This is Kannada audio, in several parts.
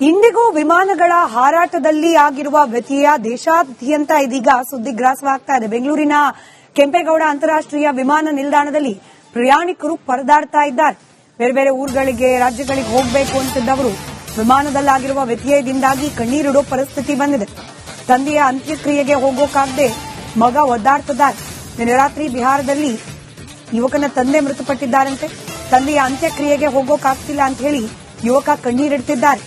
ಇಂಡಿಗೋ ವಿಮಾನಗಳ ಹಾರಾಟದಲ್ಲಿ ಆಗಿರುವ ವ್ಯತ್ಯಯ ದೇಶಾದ್ಯಂತ ಇದೀಗ ಸುದ್ದಿಗ್ರಾಸವಾಗ್ತಾ ಇದೆ. ಬೆಂಗಳೂರಿನ ಕೆಂಪೇಗೌಡ ಅಂತಾರಾಷ್ಟ್ರೀಯ ವಿಮಾನ ನಿಲ್ದಾಣದಲ್ಲಿ ಪ್ರಯಾಣಿಕರು ಪರದಾಡ್ತಾ ಇದ್ದಾರೆ. ಬೇರೆ ಬೇರೆ ಊರುಗಳಿಗೆ, ರಾಜ್ಯಗಳಿಗೆ ಹೋಗಬೇಕು ಅಂತಿದ್ದವರು ವಿಮಾನದಲ್ಲಾಗಿರುವ ವ್ಯತ್ಯಯದಿಂದಾಗಿ ಕಣ್ಣೀರಿಡೋ ಪರಿಸ್ಥಿತಿ ಬಂದಿದೆ. ತಂದೆಯ ಅಂತ್ಯಕ್ರಿಯೆಗೆ ಹೋಗೋಕಾಗದೆ ಮಗ ಒದ್ದಾಡ್ತಿದ್ದಾರೆ. ನಿನ್ನೆ ರಾತ್ರಿ ಬಿಹಾರದಲ್ಲಿ ಯುವಕನ ತಂದೆ ಮೃತಪಟ್ಟಿದ್ದಾರಂತೆ. ತಂದೆಯ ಅಂತ್ಯಕ್ರಿಯೆಗೆ ಹೋಗೋಕಾಗ್ತಿಲ್ಲ ಅಂತ ಹೇಳಿ ಯುವಕ ಕಣ್ಣೀರಿಡ್ತಿದ್ದಾರೆ.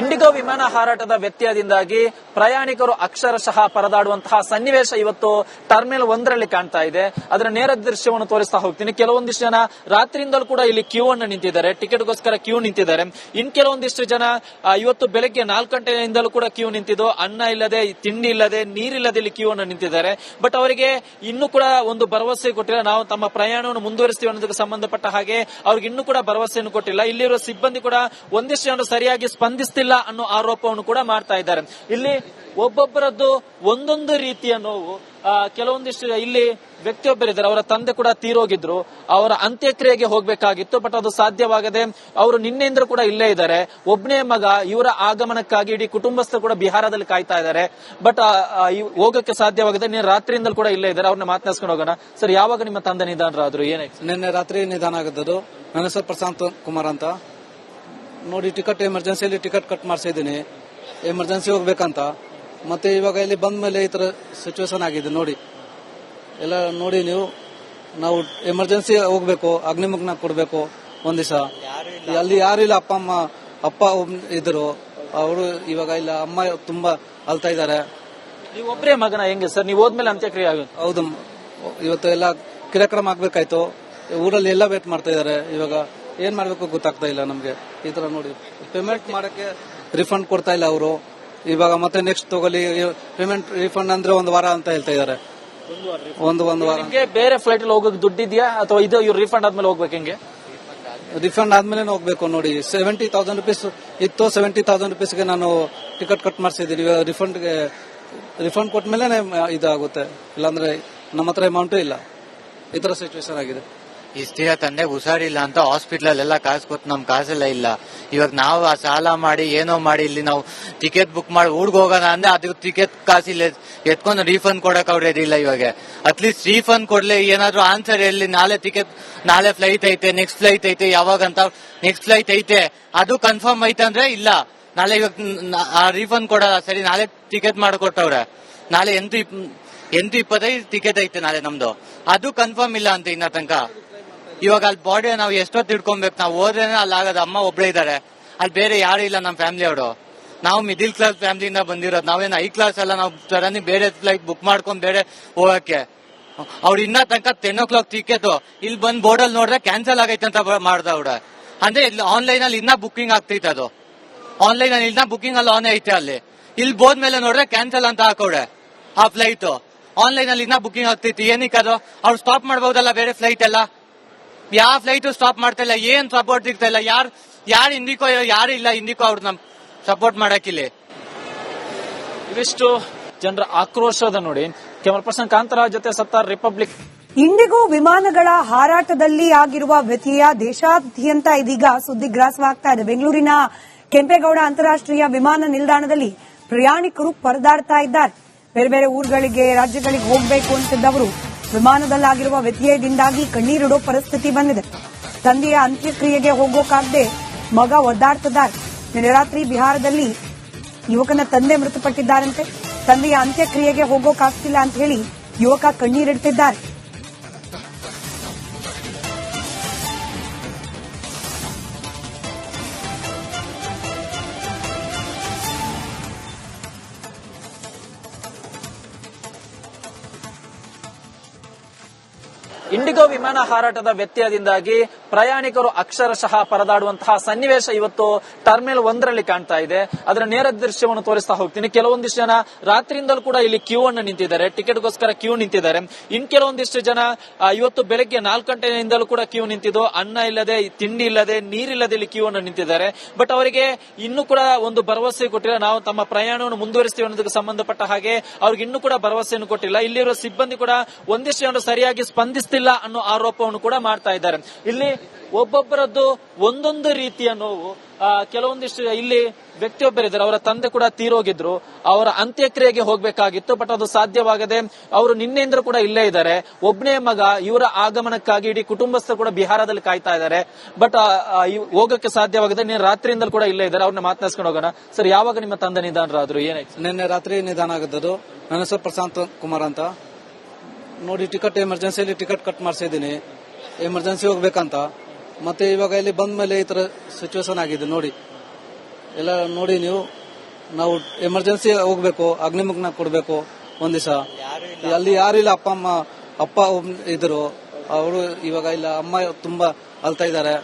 ಇಂಡಿಗೋ ವಿಮಾನ ಹಾರಾಟದ ವ್ಯತ್ಯಯದಿಂದಾಗಿ ಪ್ರಯಾಣಿಕರು ಅಕ್ಷರಶಃ ಪರದಾಡುವಂತಹ ಸನ್ನಿವೇಶ ಇವತ್ತು ಟರ್ಮಿನಲ್ 1ರಲ್ಲಿ ಕಾಣ್ತಾ ಇದೆ. ಅದರ ನೇರ ದೃಶ್ಯವನ್ನು ತೋರಿಸ್ತಾ ಹೋಗ್ತೀನಿ. ಕೆಲವೊಂದಿಷ್ಟು ಜನ ರಾತ್ರಿಯಿಂದಲೂ ಕೂಡ ಇಲ್ಲಿ ಕ್ಯೂ ಅನ್ನು ನಿಂತಿದ್ದಾರೆ, ಟಿಕೆಟ್ಗೋಸ್ಕರ ಕ್ಯೂ ನಿಂತಿದ್ದಾರೆ. ಇನ್ ಕೆಲವೊಂದಿಷ್ಟು ಜನ ಇವತ್ತು ಬೆಳಗ್ಗೆ 4 ಗಂಟೆಯಿಂದಲೂ ಕೂಡ ಕ್ಯೂ ನಿಂತಿದ್ದು, ಅನ್ನ ಇಲ್ಲದೆ, ತಿಂಡಿ ಇಲ್ಲದೆ, ನೀರಿಲ್ಲದೆ ಇಲ್ಲಿ ಕ್ಯೂ ಅನ್ನು ನಿಂತಿದ್ದಾರೆ. ಬಟ್ ಅವರಿಗೆ ಇನ್ನೂ ಕೂಡ ಒಂದು ಭರವಸೆ ಕೊಟ್ಟಿಲ್ಲ. ನಾವು ತಮ್ಮ ಪ್ರಯಾಣವನ್ನು ಮುಂದುವರಿಸ್ತೀವಿ ಅನ್ನೋದಕ್ಕೆ ಸಂಬಂಧಪಟ್ಟ ಹಾಗೆ ಅವ್ರಿಗೆ ಇನ್ನೂ ಕೂಡ ಭರವಸೆಯನ್ನು ಕೊಟ್ಟಿಲ್ಲ. ಇಲ್ಲಿರುವ ಸಿಬ್ಬಂದಿ ಕೂಡ ಒಂದಿಷ್ಟು ಜನರು ಸರಿಯಾಗಿ ಸ್ಪಂದಿಸ್ತಿಲ್ಲ ಅನ್ನೋ ಆರೋಪವನ್ನು ಕೂಡ ಮಾಡ್ತಾ ಇದ್ದಾರೆ. ಇಲ್ಲಿ ಒಬ್ಬೊಬ್ಬರದ್ದು ಒಂದೊಂದು ರೀತಿಯ ನೋವು. ಕೆಲವೊಂದಿಷ್ಟು ಇಲ್ಲಿ ವ್ಯಕ್ತಿಯೊಬ್ಬರಿದ್ದಾರೆ, ಅವರ ತಂದೆ ಕೂಡ ತೀರೋಗಿದ್ರು, ಅವರ ಅಂತ್ಯಕ್ರಿಯೆಗೆ ಹೋಗಬೇಕಾಗಿತ್ತು. ಬಟ್ ಅದು ಸಾಧ್ಯವಾಗದೆ ಅವರು ನಿನ್ನೆಯಿಂದ ಕೂಡ ಇಲ್ಲೇ ಇದ್ದಾರೆ. ಒಬ್ಬನೇ ಮಗ, ಇವರ ಆಗಮನಕ್ಕಾಗಿ ಇಡೀ ಕುಟುಂಬಸ್ಥರು ಕೂಡ ಬಿಹಾರದಲ್ಲಿ ಕಾಯ್ತಾ ಇದ್ದಾರೆ. ಬಟ್ ಹೋಗಕ್ಕೆ ಸಾಧ್ಯವಾಗದೆ ನಿನ್ನೆ ರಾತ್ರಿಯಿಂದಲೂ ಕೂಡ ಇಲ್ಲೇ ಇದ್ದಾರೆ. ಅವ್ರನ್ನ ಮಾತನಾಡ್ಸ್ಕೊಂಡು ಹೋಗೋಣ. ಸರ್, ಯಾವಾಗ ನಿಮ್ಮ ತಂದೆ ನಿಧಾನರಾದ್ರು? ಏನಾಯ್ತು? ನಿನ್ನೆ ರಾತ್ರಿ ನಿಧಾನ ಆಗಿದ್ದು. ನನ್ನ ಹೆಸರು ಪ್ರಶಾಂತ್ ಕುಮಾರ್ ಅಂತ. ನೋಡಿ, ಟಿಕೆಟ್ ಎಮರ್ಜೆನ್ಸಿಯಲ್ಲಿ ಟಿಕೆಟ್ ಕಟ್ ಮಾಡಿಸಿದ್ದೀನಿ, ಎಮರ್ಜೆನ್ಸಿ ಹೋಗ್ಬೇಕಂತ. ಮತ್ತೆ ಇವಾಗ ಇಲ್ಲಿ ಬಂದ ಮೇಲೆ ಈ ತರ ಸಿಚುವೇಶನ್ ಆಗಿದೆ. ನೋಡಿ, ಎಲ್ಲ ನೋಡಿ ನೀವು. ನಾವು ಎಮರ್ಜೆನ್ಸಿ ಹೋಗ್ಬೇಕು, ಅಗ್ನಿಮುಖನ ಕೊಡ್ಬೇಕು. ಒಂದ್ ದಿವಸ ಅಲ್ಲಿ ಯಾರು ಇಲ್ಲ. ಅಪ್ಪ ಇದ್ರು, ಅವರು ಇವಾಗ ಇಲ್ಲ. ಅಮ್ಮ ತುಂಬಾ ಅಳ್ತಾ ಇದ್ದಾರೆ. ನೀವು ಒಬ್ಬರೇ ಮಗನ? ಹೆಂಗೆ ಸರ್, ನೀವು ಹೋದ್ಮೇಲೆ ಅಂತ್ಯಕ್ರಿಯೆ ಆಗುತ್ತೆ? ಹೌದು, ಇವತ್ತು ಎಲ್ಲ ಕಾರ್ಯಕ್ರಮ ಆಗ್ಬೇಕಾಯ್ತು. ಊರಲ್ಲಿ ಎಲ್ಲ ವೇಟ್ ಮಾಡ್ತಾ ಇದಾರೆ. ಇವಾಗ ಏನ್ ಮಾಡ್ಬೇಕು ಗೊತ್ತಾಗ್ತಾ ಇಲ್ಲ ನಮ್ಗೆ. ಈ ತರ ನೋಡಿ, ಪೇಮೆಂಟ್ ಮಾಡಕ್ಕೆ ರಿಫಂಡ್ ಕೊಡ್ತಾ ಇಲ್ಲ ಅವರು. ಇವಾಗ ಮತ್ತೆ ನೆಕ್ಸ್ಟ್ ತಗೊಳ್ಳಿ, ಪೇಮೆಂಟ್ ರಿಫಂಡ್ ಅಂದ್ರೆ 1 ವಾರ ಅಂತ ಹೇಳ್ತಾ ಇದಾರೆ. ಒಂದು ವಾರ. ಬೇರೆ ಫ್ಲೈಟ್ ಅಲ್ಲಿ ಹೋಗೋಕೆ ದುಡ್ಡಿದ್ಯಾ ಅಥವಾ ಇದು ಇವ್ರು ರಿಫಂಡ್ ಆದ್ಮೇಲೆ ಹೋಗ್ಬೇಕು? ಹೆಂಗೆ ರಿಫಂಡ್ ಆದ್ಮೇಲೆ ಹೋಗ್ಬೇಕು. ನೋಡಿ, 70,000 ರೂಪೀಸ್ ಇತ್ತು. 70,000 ರೂಪೀಸ್ಗೆ ನಾನು ಟಿಕೆಟ್ ಕಟ್ ಮಾಡಿಸಿದ್ದೀನಿ. ರಿಫಂಡ್ ಕೊಟ್ಮೇಲೆ ಇದಾಗುತ್ತೆ, ಇಲ್ಲಾಂದ್ರೆ ನಮ್ಮ ಹತ್ರ ಅಮೌಂಟು ಇಲ್ಲ. ಈ ತರ ಸಿಚುವೇಶನ್ ಆಗಿದೆ. ಇಷ್ಟ ತಂದೆ ಹುಷಾರಿಲ್ಲ ಅಂತ ಹಾಸ್ಪಿಟಲ್ ಎಲ್ಲ ಕಾಸು ಕೊಟ್ಟು ನಮ್ ಕಾಸೆಲ್ಲ ಇಲ್ಲ. ಇವಾಗ ನಾವು ಆ ಸಾಲ ಮಾಡಿ ಏನೋ ಮಾಡಿ ಇಲ್ಲಿ ನಾವು ಟಿಕೆಟ್ ಬುಕ್ ಮಾಡಿ ಊರ್ಗ್ ಹೋಗೋಣ ಅಂದ್ರೆ ಅದು ಟಿಕೆಟ್ ಕಾಸಿಲ್ಲ, ಎತ್ಕೊಂಡು ರೀಫಂಡ್ ಕೊಡಕ್ ಅವ್ರ ಇಲ್ಲ. ಇವಾಗ ಅಟ್ಲೀಸ್ಟ್ ರೀಫಂಡ್ ಕೊಡ್ಲಿ, ಏನಾದ್ರು ಆನ್ಸರ್ ಹೇಳಿ. ನಾಳೆ ಫ್ಲೈಟ್ ಐತೆ, ನೆಕ್ಸ್ಟ್ ಫ್ಲೈಟ್ ಐತೆ, ಯಾವಾಗಂತ ನೆಕ್ಸ್ಟ್ ಫ್ಲೈಟ್ ಐತೆ, ಅದು ಕನ್ಫರ್ಮ್ ಐತೆ ಅಂದ್ರೆ ಇಲ್ಲ. ನಾಳೆ ಇವಾಗ ರೀಫಂಡ್ ಕೊಡಲ್ಲ. ಸರಿ, ನಾಳೆ ಟಿಕೆಟ್ ಮಾಡಿಕೊಟ್ಟವ್ರೆ. ನಾಳೆ 8:25 ಟಿಕೆಟ್ ಐತೆ ನಾಳೆ ನಮ್ದು, ಅದು ಕನ್ಫರ್ಮ್ ಇಲ್ಲ ಅಂತ ಇನ್ನ ತನಕ. ಇವಾಗ ಅಲ್ಲಿ ಬಾಡಿ ನಾವು ಎಷ್ಟೊತ್ತು ಇಟ್ಕೊಬೇಕು? ನಾವು ಹೋದ್ರೇನೆ ಅಲ್ಲಿ ಆಗೋದು. ಅಮ್ಮ ಒಬ್ಳೆ ಇದಾರೆ, ಅಲ್ಲಿ ಬೇರೆ ಯಾರು ಇಲ್ಲ ನಮ್ಮ ಫ್ಯಾಮಿಲಿ ಅವರು. ನಾವು ಮಿಡಿಲ್ ಕ್ಲಾಸ್ ಫ್ಯಾಮಿಲಿಯಿಂದ ಬಂದಿರೋದು. ನಾವೇನು ಹೈ ಕ್ಲಾಸ್ ಎಲ್ಲ. ನಾವು ಸಡನ್ಲಿ ಬೇರೆ ಫ್ಲೈಟ್ ಬುಕ್ ಮಾಡ್ಕೊಂಡ್ ಬೇರೆ ಹೋಗಕ್ಕೆ ಅವ್ರು ಇನ್ನ ತನಕ 10 o'clock ಟಿಕೆಟ್ ಇಲ್ಲಿ ಬಂದ್ ಬೋರ್ಡಲ್ಲಿ ನೋಡ್ರೆ ಕ್ಯಾನ್ಸಲ್ ಆಗೈತೆ ಅಂತ ಮಾಡ್ದವ್ರ. ಅಂದ್ರೆ ಇಲ್ಲಿ ಆನ್ಲೈನ್ ಅಲ್ಲಿ ಇನ್ನ ಬುಕಿಂಗ್ ಆಗ್ತೈತೆ. ಅದು ಆನ್ಲೈನ್ ಅಲ್ಲಿ ಇನ್ನ ಬುಕಿಂಗ್ ಅಲ್ಲಿ ಆನ್ ಐತೆ. ಅಲ್ಲಿ ಇಲ್ಲಿ ಬೋದ್ಮೇಲೆ ನೋಡ್ರೆ ಕ್ಯಾನ್ಸಲ್ ಅಂತ ಹಾಕೋಡೆ ಆ ಫ್ಲೈಟ್. ಆನ್ಲೈನ್ ಅಲ್ಲಿ ಇನ್ನ ಬುಕಿಂಗ್ ಆಗ್ತೈತಿ. ಏನಕ್ಕೆ ಅದು? ಅವ್ರು ಸ್ಟಾಪ್ ಮಾಡಬಹುದಲ್ಲ ಬೇರೆ ಫ್ಲೈಟ್ ಎಲ್ಲ. ಯಾವ ಫ್ಲೈಟ್ ಸ್ಟಾಪ್ ಮಾಡ್ತಾ ಇಲ್ಲ, ಏನ್ ಸಪೋರ್ಟ್ ಸಿಗ್ತಾ ಇಲ್ಲ. ಯಾರು ಇಂಡಿಕೋ ಯಾರು ಇಲ್ಲ. ಇಂಡಿಕೋ ಅವ್ರು ನಮ್ ಸಪೋರ್ಟ್ ಮಾಡಕ್ಕಿಲ್ಲ. ಇವಿಷ್ಟು ಜನರ ಆಕ್ರೋಶದ ನೋಡಿ. ಕ್ಯಾಮರಾ ಪರ್ಸನ್ ಕಾಂತರಾಜ್ ಜೊತೆ ಸತ್ತಾರ್, ರಿಪಬ್ಲಿಕ್. ಇಂಡಿಗೋ ವಿಮಾನಗಳ ಹಾರಾಟದಲ್ಲಿ ಆಗಿರುವ ವ್ಯತ್ಯಯ ದೇಶಾದ್ಯಂತ ಇದೀಗ ಸುದ್ದಿಗ್ರಾಸವಾಗ್ತಾ ಇದೆ. ಬೆಂಗಳೂರಿನ ಕೆಂಪೇಗೌಡ ಅಂತಾರಾಷ್ಟ್ರೀಯ ವಿಮಾನ ನಿಲ್ದಾಣದಲ್ಲಿ ಪ್ರಯಾಣಿಕರು ಪರದಾಡ್ತಾ ಇದ್ದಾರೆ. ಬೇರೆ ಬೇರೆ ಊರುಗಳಿಗೆ, ರಾಜ್ಯಗಳಿಗೆ ಹೋಗಬೇಕು ಅಂತಿದ್ದವರು ವಿಮಾನದಲ್ಲಾಗಿರುವ ವ್ಯತ್ಯಯದಿಂದಾಗಿ ಕಣ್ಣೀರಿಡೋ ಪರಿಸ್ಥಿತಿ ಬಂದಿದೆ. ತಂದೆಯ ಅಂತ್ಯಕ್ರಿಯೆಗೆ ಹೋಗೋಕಾಗದೆ ಮಗ ಒದ್ದಾಡ್ತಿದ್ದಾರೆ. ನಿನ್ನೆ ರಾತ್ರಿ ಬಿಹಾರದಲ್ಲಿ ಯುವಕನ ತಂದೆ ಮೃತಪಟ್ಟಿದ್ದಾರಂತೆ. ತಂದೆಯ ಅಂತ್ಯಕ್ರಿಯೆಗೆ ಹೋಗೋಕಾಗ್ತಿಲ್ಲ ಅಂತ ಹೇಳಿ ಯುವಕ ಕಣ್ಣೀರಿಡ್ತಿದ್ದಾರೆ. ಇಂಡಿಗೋ ವಿಮಾನ ಹಾರಾಟದ ವ್ಯತ್ಯಯದಿಂದಾಗಿ ಪ್ರಯಾಣಿಕರು ಅಕ್ಷರಶಃ ಪರದಾಡುವಂತಹ ಸನ್ನಿವೇಶ ಇವತ್ತು ಟರ್ಮಿನಲ್ 1ರಲ್ಲಿ ಕಾಣ್ತಾ ಇದೆ. ಅದರ ನೇರ ದೃಶ್ಯವನ್ನು ತೋರಿಸ್ತಾ ಹೋಗ್ತೀನಿ. ಕೆಲವೊಂದಿಷ್ಟು ಜನ ರಾತ್ರಿಯಿಂದಲೂ ಕೂಡ ಇಲ್ಲಿ ಕ್ಯೂ ಅನ್ನು ನಿಂತಿದ್ದಾರೆ, ಟಿಕೆಟ್ಗೋಸ್ಕರ ಕ್ಯೂ ನಿಂತಿದ್ದಾರೆ. ಇನ್ ಕೆಲವೊಂದಿಷ್ಟು ಜನ ಇವತ್ತು ಬೆಳಗ್ಗೆ 4 ಗಂಟೆಯಿಂದಲೂ ಕೂಡ ಕ್ಯೂ ನಿಂತಿದ್ದು, ಅನ್ನ ಇಲ್ಲದೆ, ತಿಂಡಿ ಇಲ್ಲದೆ, ನೀರಿಲ್ಲದೆ ಇಲ್ಲಿ ಕ್ಯೂ ಅನ್ನು ನಿಂತಿದ್ದಾರೆ. ಬಟ್ ಅವರಿಗೆ ಇನ್ನೂ ಕೂಡ ಒಂದು ಭರವಸೆ ಕೊಟ್ಟಿಲ್ಲ. ನಾವು ತಮ್ಮ ಪ್ರಯಾಣವನ್ನು ಮುಂದುವರಿಸ್ತೀವಿ ಅನ್ನೋದಕ್ಕೆ ಸಂಬಂಧಪಟ್ಟ ಹಾಗೆ ಅವ್ರಿಗೆ ಇನ್ನೂ ಕೂಡ ಭರವಸೆಯನ್ನು ಕೊಟ್ಟಿಲ್ಲ. ಇಲ್ಲಿರುವ ಸಿಬ್ಬಂದಿ ಕೂಡ ಒಂದಿಷ್ಟು ಜನರು ಸರಿಯಾಗಿ ಸ್ಪಂದಿಸ್ತಿಲ್ಲ ಅನ್ನೋ ಆರೋಪವನ್ನು ಕೂಡ ಮಾಡ್ತಾ ಇದ್ದಾರೆ. ಇಲ್ಲಿ ಒಬ್ಬೊಬ್ಬರದ್ದು ಒಂದೊಂದು ರೀತಿಯ ನೋವು. ಕೆಲವೊಂದಿಷ್ಟು ಇಲ್ಲಿ ವ್ಯಕ್ತಿಯೊಬ್ಬರಿದ್ದಾರೆ, ಅವರ ತಂದೆ ಕೂಡ ತೀರೋಗಿದ್ರು, ಅವರ ಅಂತ್ಯಕ್ರಿಯೆಗೆ ಹೋಗ್ಬೇಕಾಗಿತ್ತು. ಬಟ್ ಅದು ಸಾಧ್ಯವಾಗದೆ ಅವರು ನಿನ್ನೆಯಿಂದ ಕೂಡ ಇಲ್ಲೇ ಇದ್ದಾರೆ. ಒಬ್ಬನೇ ಮಗ, ಇವರ ಆಗಮನಕ್ಕಾಗಿ ಇಡೀ ಕುಟುಂಬಸ್ಥರು ಕೂಡ ಬಿಹಾರದಲ್ಲಿ ಕಾಯ್ತಾ ಇದ್ದಾರೆ. ಬಟ್ ಹೋಗಕ್ಕೆ ಸಾಧ್ಯವಾಗದೆ ರಾತ್ರಿಯಿಂದಲೂ ಕೂಡ ಇಲ್ಲೇ ಇದ್ದಾರೆ. ಅವ್ರನ್ನ ಮಾತನಾಡಿಸ್ಕೊಂಡು ಹೋಗೋಣ. ಸರ್, ಯಾವಾಗ ನಿಮ್ಮ ತಂದೆ ನಿಧನರಾದ್ರು, ಏನಾಯ್ತು? ನಿನ್ನೆ ರಾತ್ರಿ ನಿಧಾನ ಆಗಿದ್ದು. ನನ್ನ ಹೆಸರು ಪ್ರಶಾಂತ್ ಕುಮಾರ್ ಅಂತ. ನೋಡಿ, ಟಿಕೆಟ್ ಎಮರ್ಜೆನ್ಸಿಯಲ್ಲಿ ಟಿಕೆಟ್ ಕಟ್ ಮಾಡಿಸಿದ್ದೀನಿ, ಎಮರ್ಜೆನ್ಸಿ ಹೋಗ್ಬೇಕಂತ. ಮತ್ತೆ ಇವಾಗ ಇಲ್ಲಿ ಬಂದ ಮೇಲೆ ಈ ತರ ಸಿಚುವೇಶನ್ ಆಗಿದೆ. ನೋಡಿ, ಎಲ್ಲ ನೋಡಿ ನೀವು, ನಾವು ಎಮರ್ಜೆನ್ಸಿ ಹೋಗ್ಬೇಕು, ಅಗ್ನಿಮುಗ್ನ ಕೊಡ್ಬೇಕು. ಒಂದ್ ದಿವಸ ಅಲ್ಲಿ ಯಾರು ಇಲ್ಲ, ಅಪ್ಪ ಇದ್ರು, ಅವರು ಇವಾಗ ಇಲ್ಲ. ಅಮ್ಮ ತುಂಬಾ ಅಳ್ತಾ ಇದ್ದಾರೆ.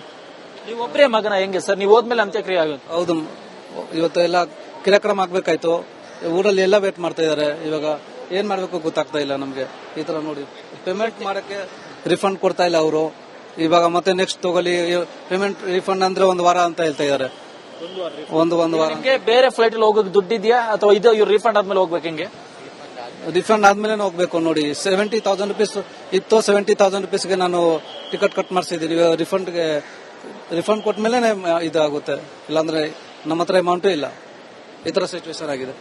ನೀವು ಒಬ್ಬರೇ ಮಗನ? ಹೆಂಗೆ ಸರ್, ನೀವು ಹೋದ್ಮೇಲೆ ಅಂತ್ಯಕ್ರಿಯೆ ಆಗುತ್ತೆ? ಹೌದು, ಇವತ್ತು ಎಲ್ಲ ಕಾರ್ಯಕ್ರಮ ಆಗ್ಬೇಕಾಯ್ತು. ಊರಲ್ಲಿ ಎಲ್ಲ ವೇಟ್ ಮಾಡ್ತಾ ಇದಾರೆ. ಇವಾಗ ಏನ್ ಮಾಡ್ಬೇಕು ಗೊತ್ತಾಗ್ತಾ ಇಲ್ಲ ನಮ್ಗೆ. ಈ ತರ ನೋಡಿ, ಪೇಮೆಂಟ್ ಮಾಡಕ್ಕೆ ರಿಫಂಡ್ ಕೊಡ್ತಾ ಇಲ್ಲ ಅವರು. ಇವಾಗ ಮತ್ತೆ ನೆಕ್ಸ್ಟ್ ತಗೊಳ್ಳಿ, ಪೇಮೆಂಟ್ ರಿಫಂಡ್ ಅಂದ್ರೆ 1 ವಾರ ಅಂತ ಹೇಳ್ತಾ ಇದಾರೆ. ಒಂದು ವಾರ. ನಿಮ್ಗೆ ಬೇರೆ ಫ್ಲೈಟ್ ಅಲ್ಲಿ ಹೋಗೋಕೆ ದುಡ್ಡಿದ್ಯಾ ಅಥವಾ ಇದು ಇವ್ರು ರಿಫಂಡ್ ಆದ್ಮೇಲೆ ಹೋಗ್ಬೇಕು? ಹೆಂಗೆ ರಿಫಂಡ್ ಆದ್ಮೇಲೆ ಹೋಗ್ಬೇಕು. ನೋಡಿ, 70,000 rupees ಇತ್ತು. 70,000 rupeesಗೆ ನಾನು ಟಿಕೆಟ್ ಕಟ್ ಮಾಡಿಸಿದೀನಿ. ರಿಫಂಡ್ ಕೊಟ್ಮೇಲೆ ಇದಾಗುತ್ತೆ, ಇಲ್ಲಾಂದ್ರೆ ನಮ್ಮ ಹತ್ರ ಅಮೌಂಟು ಇಲ್ಲ. ಈ ತರ ಸಿಚುವೇಶನ್ ಆಗಿದೆ.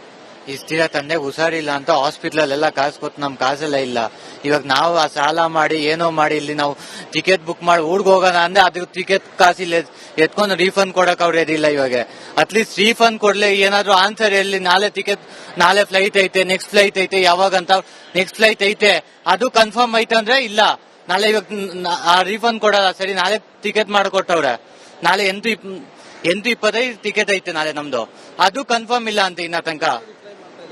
ಇಷ್ಟ ದಿನ ತಂದೆ ಹುಷಾರಿಲ್ಲ ಅಂತ ಹಾಸ್ಪಿಟಲ್ ಎಲ್ಲ ಕಾಸು ಕೊಟ್ಟು ನಮ್ ಕಾಸೆಲ್ಲ ಇಲ್ಲ. ಇವಾಗ ನಾವು ಆ ಸಾಲ ಮಾಡಿ ಏನೋ ಮಾಡಿ ಇಲ್ಲಿ ನಾವು ಟಿಕೆಟ್ ಬುಕ್ ಮಾಡಿ ಊರ್ಗ್ ಹೋಗೋಣ ಅಂದ್ರೆ ಅದು ಟಿಕೆಟ್ ಕಾಸಿಲ್ಲ, ಎತ್ಕೊಂಡು ರೀಫಂಡ್ ಕೊಡಕ್ ಅವ್ರು ಇದಿಲ್ಲ. ಇವಾಗ ಅಟ್ಲೀಸ್ಟ್ ರೀಫಂಡ್ ಕೊಡ್ಲಿ, ಏನಾದ್ರು ಆನ್ಸರ್ ಹೇಳಿ. ನಾಳೆ ಫ್ಲೈಟ್ ಐತೆ, ನೆಕ್ಸ್ಟ್ ಫ್ಲೈಟ್ ಐತೆ, ಯಾವಾಗ ಅಂತ ನೆಕ್ಸ್ಟ್ ಫ್ಲೈಟ್ ಐತೆ ಅದು ಕನ್ಫರ್ಮ್ ಐತೆ ಅಂದ್ರೆ ಇಲ್ಲ. ನಾಳೆ ಇವಾಗ ರೀಫಂಡ್ ಕೊಡಲ್ಲ. ಸರಿ, ನಾಳೆ ಟಿಕೆಟ್ ಮಾಡಿಕೊಟ್ಟವ್ರೆ. ನಾಳೆ 8:25 ಟಿಕೆಟ್ ಐತೆ ನಾಳೆ ನಮ್ದು, ಅದು ಕನ್ಫರ್ಮ್ ಇಲ್ಲ ಅಂತ ಇನ್ನ ತನಕ.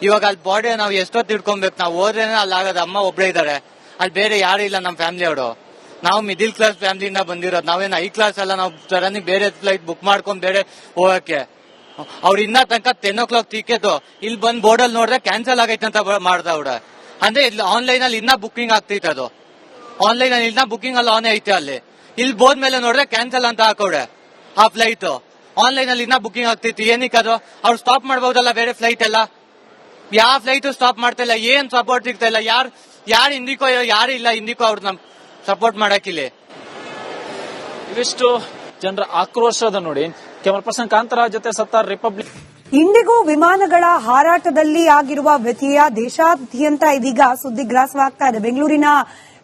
ಇವಾಗ ಅಲ್ಲಿ ಬಾಡಿ ನಾವು ಎಷ್ಟೊತ್ತು ಇಟ್ಕೊಬೇಕು, ನಾವು ಹೋದ್ರೇನೆ ಅಲ್ಲಿ ಆಗೋದು. ಅಮ್ಮ ಒಬ್ರೇ ಇದಾರೆ, ಅಲ್ಲಿ ಬೇರೆ ಯಾರು ಇಲ್ಲ ನಮ್ಮ ಫ್ಯಾಮಿಲಿ ಅವರು. ನಾವು ಮಿಡಿಲ್ ಕ್ಲಾಸ್ ಫ್ಯಾಮಿಲಿಯಿಂದ ಬಂದಿರೋದು, ನಾವೇನು ಹೈ ಕ್ಲಾಸ್ ಅಲ್ಲ. ನಾವು ಸಡನ್ ಬೇರೆ ಫ್ಲೈಟ್ ಬುಕ್ ಮಾಡ್ಕೊಂಡ್ ಬೇರೆ ಹೋಗಕ್ಕೆ. ಅವ್ರು ಇನ್ನ ತನಕ 10 o'clock ಟಿಕೆಟ್ ಇಲ್ಲಿ ಬಂದ್ ಬೋರ್ಡಲ್ಲಿ ನೋಡ್ರೆ ಕ್ಯಾನ್ಸಲ್ ಆಗೈತೆ ಅಂತ ಮಾಡ್ದವ್ರೆ. ಅಂದ್ರೆ ಇಲ್ಲಿ ಆನ್ಲೈನ್ ಅಲ್ಲಿ ಇನ್ನ ಬುಕಿಂಗ್ ಆಗ್ತೈತೆ. ಅದು ಆನ್ಲೈನ್ ಅಲ್ಲಿ ಇನ್ನ ಬುಕಿಂಗ್ ಅಲ್ಲಿ ಆನ್ ಐತೆ. ಅಲ್ಲಿ ಇಲ್ಲಿ ಬೋದ್ಮೇಲೆ ನೋಡ್ರೆ ಕ್ಯಾನ್ಸಲ್ ಅಂತ ಹಾಕೋಡೆ ಆ ಫ್ಲೈಟ್. ಆನ್ಲೈನ್ ಅಲ್ಲಿ ಇನ್ನ ಬುಕಿಂಗ್ ಆಗ್ತೈತಿ. ಏನಕ್ಕೆ ಅದು? ಅವ್ರು ಸ್ಟಾಪ್ ಮಾಡಬಹುದಲ್ಲ ಬೇರೆ ಫ್ಲೈಟ್ ಎಲ್ಲ. ಯಾವ ಫ್ಲೈಟ್ ಸ್ಟಾಪ್ ಮಾಡ್ತಾ ಇಲ್ಲ, ಏನ್ ಸಪೋರ್ಟ್ ಸಿಗ್ತಾ ಇಲ್ಲ. ಯಾರು ಹಿಂದಿಕೋ ಯಾರು ಇಲ್ಲ ಹಿಂದಿಕೋ ಅವ್ರು ನಮ್ ಸಪೋರ್ಟ್ ಮಾಡಕ್ಕಿಲ್ಲ. ಇವಿಷ್ಟು ಜನರ ಆಕ್ರೋಶದ ನೋಡಿ. ಕ್ಯಾಮರಾ ಪರ್ಸನ್ ಕಾಂತರಾಜ್ ಜೊತೆ ಸತ್ತಾರ್, ರಿಪಬ್ಲಿಕ್. ಇಂಡಿಗೋ ವಿಮಾನಗಳ ಹಾರಾಟದಲ್ಲಿ ಆಗಿರುವ ವ್ಯತ್ಯಯ ದೇಶಾದ್ಯಂತ ಇದೀಗ ಸುದ್ದಿಗ್ರಾಸವಾಗ್ತಾ ಇದೆ. ಬೆಂಗಳೂರಿನ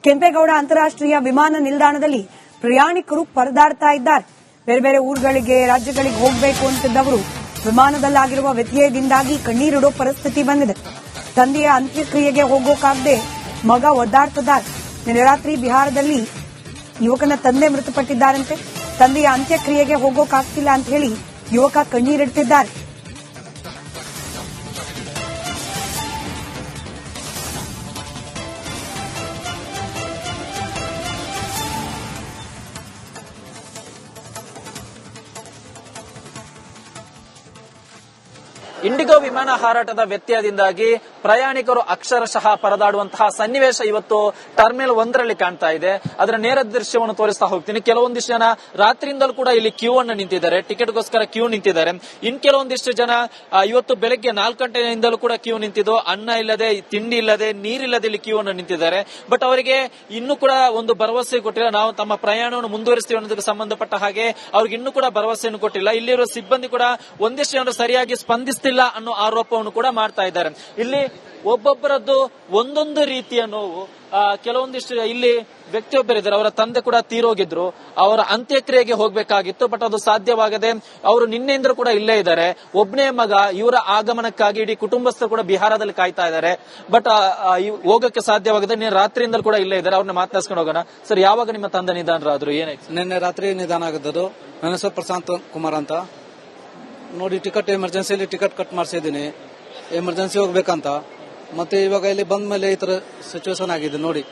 ಕೆಂಪೇಗೌಡ ಅಂತಾರಾಷ್ಟ್ರೀಯ ವಿಮಾನ ನಿಲ್ದಾಣದಲ್ಲಿ ಪ್ರಯಾಣಿಕರು ಪರದಾಡ್ತಾ ಇದ್ದಾರೆ. ಬೇರೆ ಬೇರೆ ಊರುಗಳಿಗೆ, ರಾಜ್ಯಗಳಿಗೆ ಹೋಗಬೇಕು ಅಂತಿದ್ದವರು ವಿಮಾನದಲ್ಲಾಗಿರುವ ವ್ಯತ್ಯಯದಿಂದಾಗಿ ಕಣ್ಣೀರಿಡೋ ಪರಿಸ್ಥಿತಿ ಬಂದಿದೆ. ತಂದೆಯ ಅಂತ್ಯಕ್ರಿಯೆಗೆ ಹೋಗೋಕಾಗದೆ ಮಗ ಒದ್ದಾಡ್ತಿದ್ದಾರೆ. ನಿನ್ನೆ ರಾತ್ರಿ ಬಿಹಾರದಲ್ಲಿ ಯುವಕನ ತಂದೆ ಮೃತಪಟ್ಟಿದ್ದಾರಂತೆ. ತಂದೆಯ ಅಂತ್ಯಕ್ರಿಯೆಗೆ ಹೋಗೋಕಾಗ್ತಿಲ್ಲ ಅಂತ ಹೇಳಿ ಯುವಕ ಕಣ್ಣೀರಿಡ್ತಿದ್ದಾರೆ. ಇಂಡಿಗೋ ವಿಮಾನ ಹಾರಾಟದ ವ್ಯತ್ಯಯದಿಂದಾಗಿ ಪ್ರಯಾಣಿಕರು ಅಕ್ಷರಶಃ ಪರದಾಡುವಂತಹ ಸನ್ನಿವೇಶ ಇವತ್ತು ಟರ್ಮಿನಲ್ 1ರಲ್ಲಿ ಕಾಣ್ತಾ ಇದೆ. ಅದರ ನೇರ ದೃಶ್ಯವನ್ನು ತೋರಿಸ್ತಾ ಹೋಗ್ತೀನಿ. ಕೆಲವೊಂದಿಷ್ಟು ಜನ ರಾತ್ರಿಯಿಂದಲೂ ಕೂಡ ಇಲ್ಲಿ ಕ್ಯೂ ಅನ್ನು ನಿಂತಿದ್ದಾರೆ, ಟಿಕೆಟ್ಗೋಸ್ಕರ ಕ್ಯೂ ನಿಂತಿದ್ದಾರೆ. ಇನ್ ಕೆಲವೊಂದಿಷ್ಟು ಜನ ಇವತ್ತು ಬೆಳಗ್ಗೆ 4 ಗಂಟೆಯಿಂದಲೂ ಕೂಡ ಕ್ಯೂ ನಿಂತಿದ್ದು, ಅನ್ನ ಇಲ್ಲದೆ, ತಿಂಡಿ ಇಲ್ಲದೆ, ನೀರಿಲ್ಲದೆ ಇಲ್ಲಿ ಕ್ಯೂ ಅನ್ನು ನಿಂತಿದ್ದಾರೆ. ಬಟ್ ಅವರಿಗೆ ಇನ್ನೂ ಕೂಡ ಒಂದು ಭರವಸೆ ಕೊಟ್ಟಿಲ್ಲ. ನಾವು ತಮ್ಮ ಪ್ರಯಾಣವನ್ನು ಮುಂದುವರಿಸ್ತೀವಿ ಅನ್ನೋದಕ್ಕೆ ಸಂಬಂಧಪಟ್ಟ ಹಾಗೆ ಅವ್ರಿಗೆ ಇನ್ನೂ ಕೂಡ ಭರವಸೆಯನ್ನು ಕೊಟ್ಟಿಲ್ಲ. ಇಲ್ಲಿರುವ ಸಿಬ್ಬಂದಿ ಕೂಡ ಒಂದಿಷ್ಟು ಜನರು ಸರಿಯಾಗಿ ಸ್ಪಂದಿಸ್ತಿಲ್ಲ ಅನ್ನೋ ಆರೋಪವನ್ನು ಕೂಡ ಮಾಡ್ತಾ ಇದ್ದಾರೆ. ಇಲ್ಲಿ ಒಬ್ಬೊಬ್ಬರದ್ದು ಒಂದೊಂದು ರೀತಿಯ ನೋವು. ಕೆಲವೊಂದಿಷ್ಟು ಇಲ್ಲಿ ವ್ಯಕ್ತಿಯೊಬ್ಬರಿದ್ದಾರೆ, ಅವರ ತಂದೆ ಕೂಡ ತೀರೋಗಿದ್ರು, ಅವರ ಅಂತ್ಯಕ್ರಿಯೆಗೆ ಹೋಗ್ಬೇಕಾಗಿತ್ತು. ಬಟ್ ಅದು ಸಾಧ್ಯವಾಗದೆ ಅವರು ನಿನ್ನೆಯಿಂದ ಕೂಡ ಇಲ್ಲೇ ಇದ್ದಾರೆ. ಒಬ್ಬನೇ ಮಗ, ಇವರ ಆಗಮನಕ್ಕಾಗಿ ಇಡೀ ಕುಟುಂಬಸ್ಥರು ಕೂಡ ಬಿಹಾರದಲ್ಲಿ ಕಾಯ್ತಾ ಇದ್ದಾರೆ. ಬಟ್ ಹೋಗಕ್ಕೆ ಸಾಧ್ಯವಾಗದೆ ರಾತ್ರಿಯಿಂದಲೂ ಕೂಡ ಇಲ್ಲೇ ಇದ್ದಾರೆ. ಅವ್ರನ್ನ ಮಾತನಾಡಿಸ್ಕೊಂಡು ಹೋಗೋಣ. ಸರ್, ಯಾವಾಗ ನಿಮ್ಮ ತಂದೆ ನಿಧನರಾದ್ರು, ಏನಾಯ್ತು? ನಿನ್ನೆ ರಾತ್ರಿ ನಿಧಾನ ಆಗಿದ್ದು. ನನ್ನ ಹೆಸರು ಪ್ರಶಾಂತ್ ಕುಮಾರ್ ಅಂತ. ನೋಡಿ, ಟಿಕೆಟ್ ಎಮರ್ಜೆನ್ಸಿಯಲ್ಲಿ ಟಿಕೆಟ್ ಕಟ್ ಮಾಡಿಸಿದ್ದೀನಿ, ಎಮರ್ಜೆನ್ಸಿ ಹೋಗ್ಬೇಕಂತ. ಮತ್ತೆ ಇವಾಗ ಇಲ್ಲಿ ಬಂದ ಮೇಲೆ ಈ ತರ ಸಿಚುವೇಶನ್ ಆಗಿದೆ. ನೋಡಿ,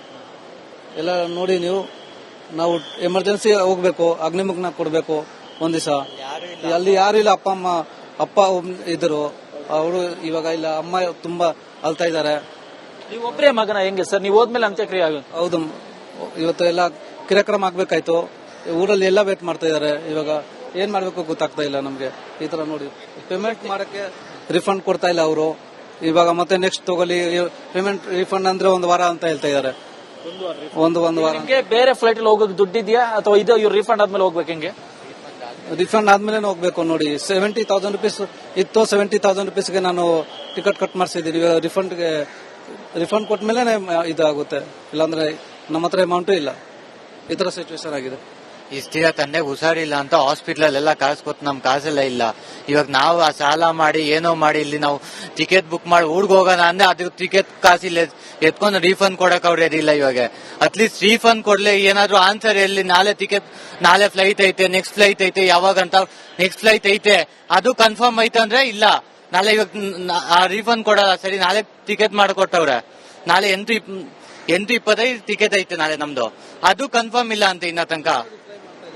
ಎಲ್ಲ ನೋಡಿ ನೀವು, ನಾವು ಎಮರ್ಜೆನ್ಸಿ ಹೋಗ್ಬೇಕು, ಅಗ್ನಿಮುಖನ ಕೊಡ್ಬೇಕು ಒಂದ್ ದಿವಸ. ಅಲ್ಲಿ ಯಾರು ಇಲ್ಲ, ಅಪ್ಪ ಇದ್ರು, ಅವರು ಇವಾಗ ಇಲ್ಲ, ಅಮ್ಮ ತುಂಬಾ ಅಳ್ತಾ ಇದ್ದಾರೆ. ನೀವು ಒಬ್ಬರೇ ಮಗನ ಹೆಂಗೆ ಸರ್? ನೀವು ಹೋದ್ಮೇಲೆ ಅಂತ್ಯಕ್ರಿಯೆ ಆಗುತ್ತೆ? ಹೌದು, ಇವತ್ತು ಎಲ್ಲ ಕಾರ್ಯಕ್ರಮ ಆಗ್ಬೇಕಾಯ್ತು. ಊರಲ್ಲಿ ಎಲ್ಲ ವೇಟ್ ಮಾಡ್ತಾ ಇದಾರೆ. ಇವಾಗ ಏನ್ ಮಾಡ್ಬೇಕು ಗೊತ್ತಾಗ್ತಾ ಇಲ್ಲ ನಮ್ಗೆ. ಈ ತರ ನೋಡಿ, ಪೇಮೆಂಟ್ ಮಾಡಕ್ಕೆ ರಿಫಂಡ್ ಕೊಡ್ತಾ ಇಲ್ಲ ಅವರು. ಇವಾಗ ಮತ್ತೆ ನೆಕ್ಸ್ಟ್ ತಗೊಳ್ಳಿ, ಪೇಮೆಂಟ್ ರಿಫಂಡ್ ಅಂದ್ರೆ 1 ವಾರ ಅಂತ ಹೇಳ್ತಾ ಇದಾರೆ. ಒಂದು ವಾರ. ನಿಮ್ಗೆ ಬೇರೆ ಫ್ಲೈಟ್ ಅಲ್ಲಿ ಹೋಗೋಕೆ ದುಡ್ಡಿದ್ಯಾ ಅಥವಾ ಇದು ಇವ್ರು ರಿಫಂಡ್ ಆದ್ಮೇಲೆ ಹೋಗ್ಬೇಕು? ಹೆಂಗೆ ರಿಫಂಡ್ ಆದ್ಮೇಲೆ ಹೋಗ್ಬೇಕು ನೋಡಿ. 70,000 rupees ಇತ್ತು, 70,000 rupeesಗೆ ನಾನು ಟಿಕೆಟ್ ಕಟ್ ಮಾಡಿಸಿದ್ದೀನಿ. ರಿಫಂಡ್ ಕೊಟ್ಮೇಲೆ ಇದಾಗುತ್ತೆ, ಇಲ್ಲಾಂದ್ರೆ ನಮ್ಮ ಹತ್ರ ಅಮೌಂಟು ಇಲ್ಲ. ಈ ತರ ಸಿಚುವೇಶನ್ ಆಗಿದೆ. ಇಷ್ಟ ದಿನ ತಂದೆಗೆ ಹುಷಾರಿಲ್ಲ ಅಂತ ಹಾಸ್ಪಿಟಲ್ ಎಲ್ಲ ಕಾಸು ಕೊಟ್ಟು ನಮ್ ಕಾಸೆಲ್ಲ ಇಲ್ಲ. ಇವಾಗ ನಾವು ಆ ಸಾಲ ಮಾಡಿ ಏನೋ ಮಾಡಿ ಇಲ್ಲಿ ನಾವು ಟಿಕೆಟ್ ಬುಕ್ ಮಾಡಿ ಊರ್ಗ್ ಹೋಗೋಣ ಅಂದ್ರೆ ಅದು ಟಿಕೆಟ್ ಕಾಸಿಲ್ಲ, ಎತ್ಕೊಂಡು ರೀಫಂಡ್ ಕೊಡಕ್ ಅವ್ರು ಇಲ್ಲ. ಇವಾಗ ಅಟ್ಲೀಸ್ಟ್ ರೀಫಂಡ್ ಕೊಡ್ಲಿ, ಏನಾದ್ರು ಆನ್ಸರ್ ಎಲ್ಲಿ, ನಾಳೆ ಫ್ಲೈಟ್ ಐತೆ, ನೆಕ್ಸ್ಟ್ ಫ್ಲೈಟ್ ಐತೆ, ಯಾವಾಗ ಅಂತ ನೆಕ್ಸ್ಟ್ ಫ್ಲೈಟ್ ಐತೆ ಅದು ಕನ್ಫರ್ಮ್ ಐತೆ ಅಂದ್ರೆ ಇಲ್ಲ, ನಾಳೆ ಇವಾಗ ರೀಫಂಡ್ ಕೊಡಲ್ಲ. ಸರಿ, ನಾಳೆ ಟಿಕೆಟ್ ಮಾಡಿಕೊಟ್ಟವ್ರೆ, ನಾಳೆ 8:25 ಟಿಕೆಟ್ ಐತೆ ನಾಳೆ ನಮ್ದು, ಅದು ಕನ್ಫರ್ಮ್ ಇಲ್ಲ ಅಂತ ಇನ್ನ ತನಕ.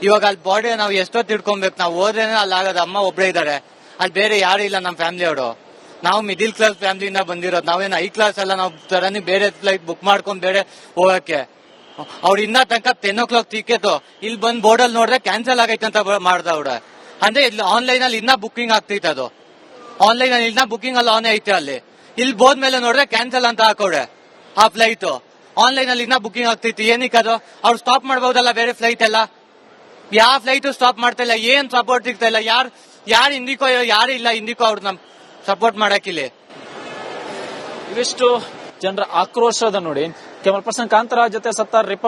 ಇವಾಗ ಅಲ್ಲಿ ಬಾಡಿ ನಾವು ಎಷ್ಟೊತ್ತು ತಿಳ್ಕೊಬೇಕು, ನಾವು ಹೋದ್ರೇನೆ ಅಲ್ಲಿ ಆಗೋದು. ಅಮ್ಮ ಒಬ್ರೇ ಇದಾರೆ, ಅಲ್ಲಿ ಬೇರೆ ಯಾರು ಇಲ್ಲ ನಮ್ಮ ಫ್ಯಾಮಿಲಿ ಅವರು. ನಾವು ಮಿಡಿಲ್ ಕ್ಲಾಸ್ ಫ್ಯಾಮಿಲಿಯಿಂದ ಬಂದಿರೋದು, ನಾವೇನು ಹೈ ಕ್ಲಾಸ್ ಅಲ್ಲ. ನಾವು ತರನಿ ಬೇರೆ ಫ್ಲೈಟ್ ಬುಕ್ ಮಾಡ್ಕೊಂಡ್ ಬೇರೆ ಹೋಗಕ್ಕೆ. ಅವ್ರು ಇನ್ನ ತನಕ 10 o'clock ಟಿಕೆಟ್ ಇಲ್ಲಿ ಬಂದ್ ಬೋರ್ಡಲ್ಲಿ ನೋಡಿದ್ರೆ ಕ್ಯಾನ್ಸಲ್ ಆಗೈತೆ ಅಂತ ಮಾಡ್ದ ಅವ್ರ. ಅಂದ್ರೆ ಇಲ್ಲಿ ಆನ್ಲೈನ್ ಅಲ್ಲಿ ಇನ್ನ ಬುಕಿಂಗ್ ಆಗ್ತೈತೆ, ಅದು ಆನ್ಲೈನ್ ಅಲ್ಲಿ ಇನ್ನ ಬುಕಿಂಗ್ ಅಲ್ಲಿ ಆನ್ ಐತೆ. ಅಲ್ಲಿ ಇಲ್ಲಿ ಬೋದ್ಮೇಲೆ ನೋಡಿದ್ರೆ ಕ್ಯಾನ್ಸಲ್ ಅಂತ ಹಾಕೋಡೆ ಆ ಫ್ಲೈಟ್. ಆನ್ಲೈನ್ ಅಲ್ಲಿ ಇನ್ನ ಬುಕಿಂಗ್ ಆಗ್ತೈತಿ. ಏನಕ್ಕೆ ಅದು? ಅವ್ರು ಸ್ಟಾಪ್ ಮಾಡಬಹುದಲ್ಲ ಬೇರೆ ಫ್ಲೈಟ್ ಎಲ್ಲ? ಯಾವ ಫ್ಲೈಟ್ ಸ್ಟಾಪ್ ಮಾಡ್ತಾ ಇಲ್ಲ, ಏನ್ ಸಪೋರ್ಟ್ ಸಿಗ್ತಾ ಇಲ್ಲ. ಯಾರು ಇಂಡಿಕೋ, ಯಾರು ಇಲ್ಲ ಇಂಡಿಕೋ ಅವ್ರು ನಮ್ ಸಪೋರ್ಟ್ ಮಾಡಕ್ಕಿಲ್ಲಿ. ಇವಿಷ್ಟು ಜನರ ಆಕ್ರೋಶದ ನೋಡಿ. ಕ್ಯಾಮರಾ ಪರ್ಸನ್ ಕಾಂತರಾಜ್ ಜೊತೆ ಸತ್ತಾರ್, ರಿಪಬ್ಲಿಕ್.